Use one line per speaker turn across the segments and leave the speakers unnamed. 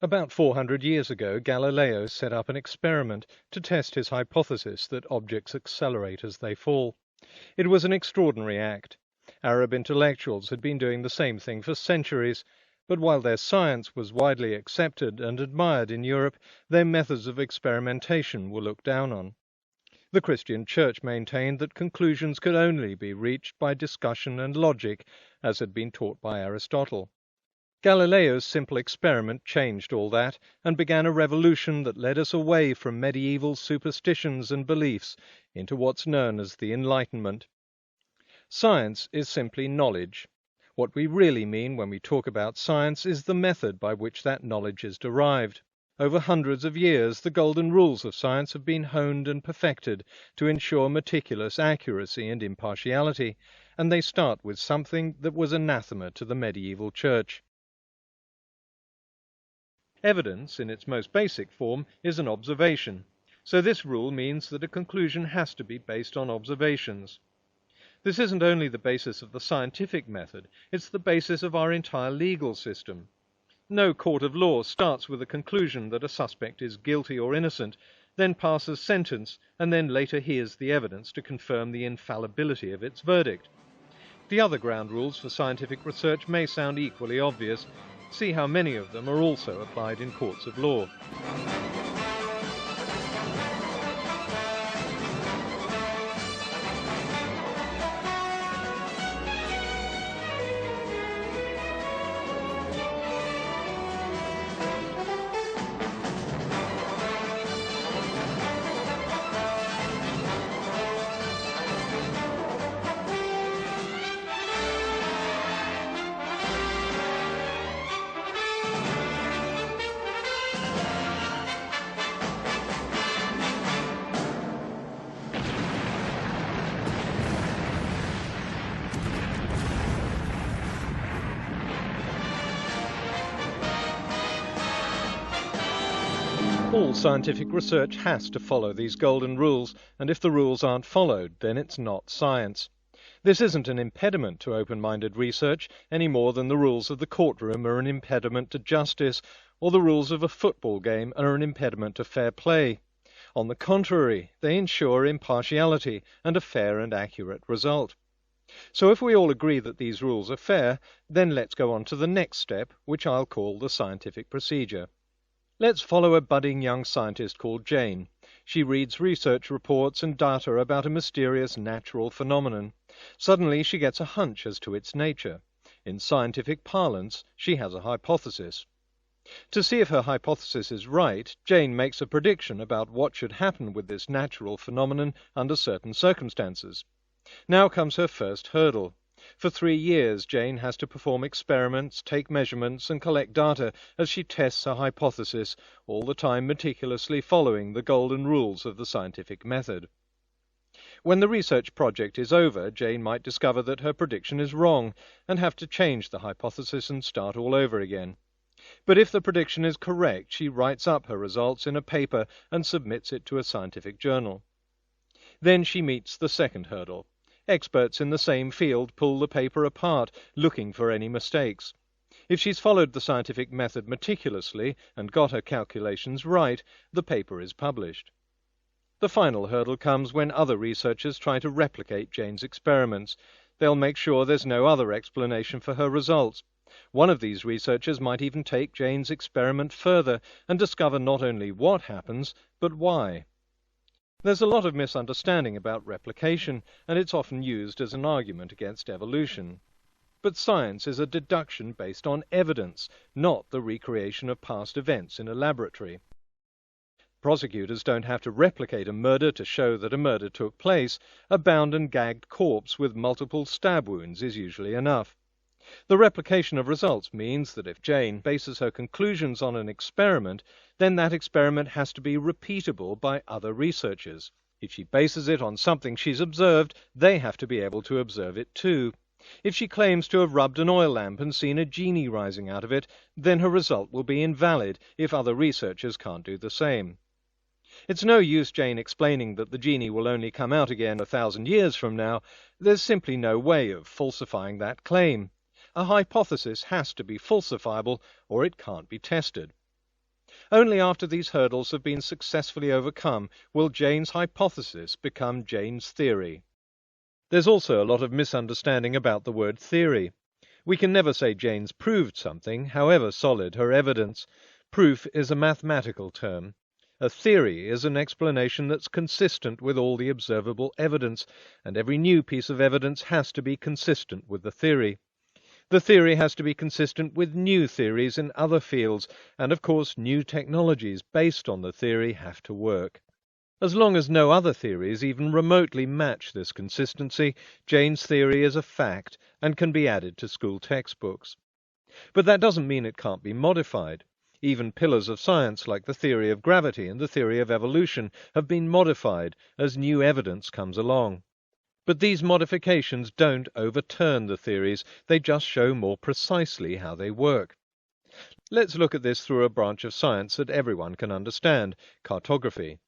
About 400 years ago, Galileo set up an experiment to test his hypothesis that objects accelerate as they fall. It was an extraordinary act. Arab intellectuals had been doing the same thing for centuries, but while their science was widely accepted and admired in Europe, their methods of experimentation were looked down on. The Christian Church maintained that conclusions could only be reached by discussion and logic, as had been taught by Aristotle. Galileo's simple experiment changed all that and began a revolution that led us away from medieval superstitions and beliefs into what's known as the Enlightenment. Science is simply knowledge. What we really mean when we talk about science is the method by which that knowledge is derived. Over hundreds of years, the golden rules of science have been honed and perfected to ensure meticulous accuracy and impartiality, and they start with something that was anathema to the medieval church. Evidence, in its most basic form, is an observation. So this rule means that a conclusion has to be based on observations. This isn't only the basis of the scientific method, it's the basis of our entire legal system. No court of law starts with a conclusion that a suspect is guilty or innocent, then passes sentence, and then later hears the evidence to confirm the infallibility of its verdict. The other ground rules for scientific research may sound equally obvious. See how many of them are also applied in courts of law. All scientific research has to follow these golden rules, and if the rules aren't followed, then it's not science. This isn't an impediment to open-minded research any more than the rules of the courtroom are an impediment to justice, or the rules of a football game are an impediment to fair play. On the contrary, they ensure impartiality and a fair and accurate result. So if we all agree that these rules are fair, then let's go on to the next step, which I'll call the scientific procedure. Let's follow a budding young scientist called Jane. She reads research reports and data about a mysterious natural phenomenon. Suddenly she gets a hunch as to its nature. In scientific parlance, she has a hypothesis. To see if her hypothesis is right, Jane makes a prediction about what should happen with this natural phenomenon under certain circumstances. Now comes her first hurdle. For 3 years, Jane has to perform experiments, take measurements, and collect data as she tests her hypothesis, all the time meticulously following the golden rules of the scientific method. When the research project is over, Jane might discover that her prediction is wrong and have to change the hypothesis and start all over again. But if the prediction is correct, she writes up her results in a paper and submits it to a scientific journal. Then she meets the second hurdle. Experts in the same field pull the paper apart, looking for any mistakes. If she's followed the scientific method meticulously and got her calculations right, the paper is published. The final hurdle comes when other researchers try to replicate Jane's experiments. They'll make sure there's no other explanation for her results. One of these researchers might even take Jane's experiment further and discover not only what happens, but why. There's a lot of misunderstanding about replication, and it's often used as an argument against evolution. But science is a deduction based on evidence, not the recreation of past events in a laboratory. Prosecutors don't have to replicate a murder to show that a murder took place. A bound and gagged corpse with multiple stab wounds is usually enough. The replication of results means that if Jane bases her conclusions on an experiment, then that experiment has to be repeatable by other researchers. If she bases it on something she's observed, they have to be able to observe it too. If she claims to have rubbed an oil lamp and seen a genie rising out of it, then her result will be invalid if other researchers can't do the same. It's no use Jane explaining that the genie will only come out again 1,000 years from now. There's simply no way of falsifying that claim. A hypothesis has to be falsifiable, or it can't be tested. Only after these hurdles have been successfully overcome will Jane's hypothesis become Jane's theory. There's also a lot of misunderstanding about the word theory. We can never say Jane's proved something, however solid her evidence. Proof is a mathematical term. A theory is an explanation that's consistent with all the observable evidence, and every new piece of evidence has to be consistent with the theory. The theory has to be consistent with new theories in other fields, and of course new technologies based on the theory have to work. As long as no other theories even remotely match this consistency, Jane's theory is a fact and can be added to school textbooks. But that doesn't mean it can't be modified. Even pillars of science like the theory of gravity and the theory of evolution have been modified as new evidence comes along. But these modifications don't overturn the theories, they just show more precisely how they work. Let's look at this through a branch of science that everyone can understand, cartography.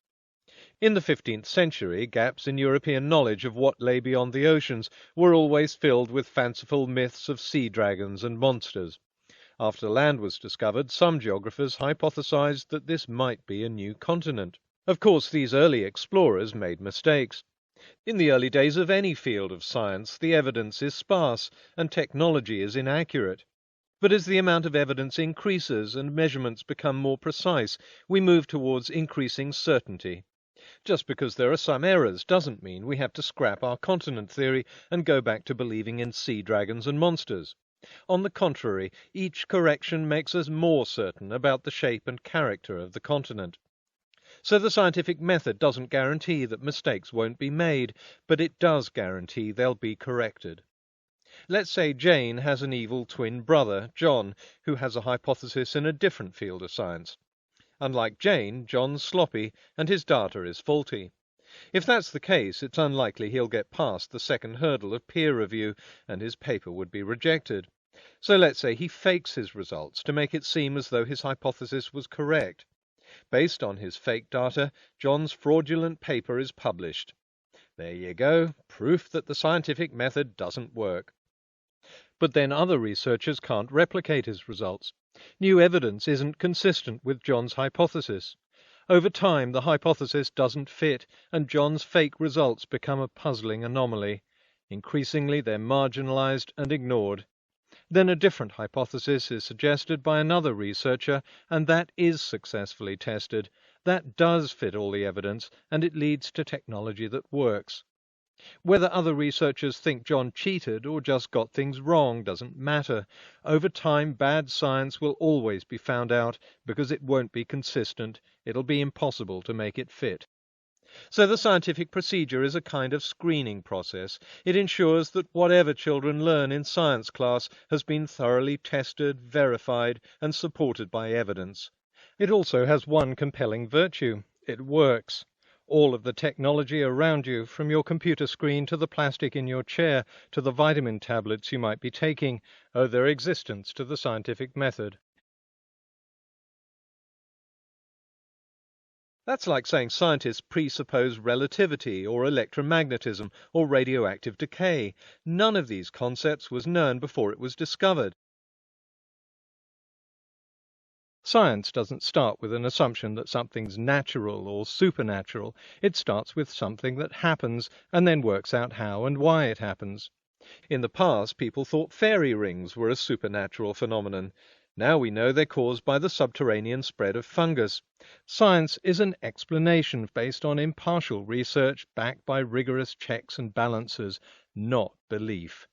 In the 15th century, gaps in European knowledge of what lay beyond the oceans were always filled with fanciful myths of sea dragons and monsters. After land was discovered, some geographers hypothesized that this might be a new continent. Of course, these early explorers made mistakes. In the early days of any field of science, the evidence is sparse and technology is inaccurate. But as the amount of evidence increases and measurements become more precise, we move towards increasing certainty. Just because there are some errors doesn't mean we have to scrap our continent theory and go back to believing in sea dragons and monsters. On the contrary, each correction makes us more certain about the shape and character of the continent. So the scientific method doesn't guarantee that mistakes won't be made, but it does guarantee they'll be corrected. Let's say Jane has an evil twin brother, John, who has a hypothesis in a different field of science. Unlike Jane, John's sloppy and his data is faulty. If that's the case, it's unlikely he'll get past the second hurdle of peer review, and his paper would be rejected. So let's say he fakes his results to make it seem as though his hypothesis was correct. Based on his fake data, John's fraudulent paper is published. There you go, proof that the scientific method doesn't work. But then other researchers can't replicate his results. New evidence isn't consistent with John's hypothesis. Over time, the hypothesis doesn't fit, and John's fake results become a puzzling anomaly. Increasingly, they're marginalized and ignored. Then a different hypothesis is suggested by another researcher, and that is successfully tested. That does fit all the evidence, and it leads to technology that works. Whether other researchers think John cheated or just got things wrong doesn't matter. Over time, bad science will always be found out because it won't be consistent. It'll be impossible to make it fit. So the scientific procedure is a kind of screening process. It ensures that whatever children learn in science class has been thoroughly tested, verified, and supported by evidence. It also has one compelling virtue. It works. All of the technology around you, from your computer screen to the plastic in your chair to the vitamin tablets you might be taking, owe their existence to the scientific method. That's like saying scientists presuppose relativity or electromagnetism or radioactive decay. None of these concepts was known before it was discovered. Science doesn't start with an assumption that something's natural or supernatural. It starts with something that happens and then works out how and why it happens. In the past, people thought fairy rings were a supernatural phenomenon. Now we know they're caused by the subterranean spread of fungus. Science is an explanation based on impartial research backed by rigorous checks and balances, not belief.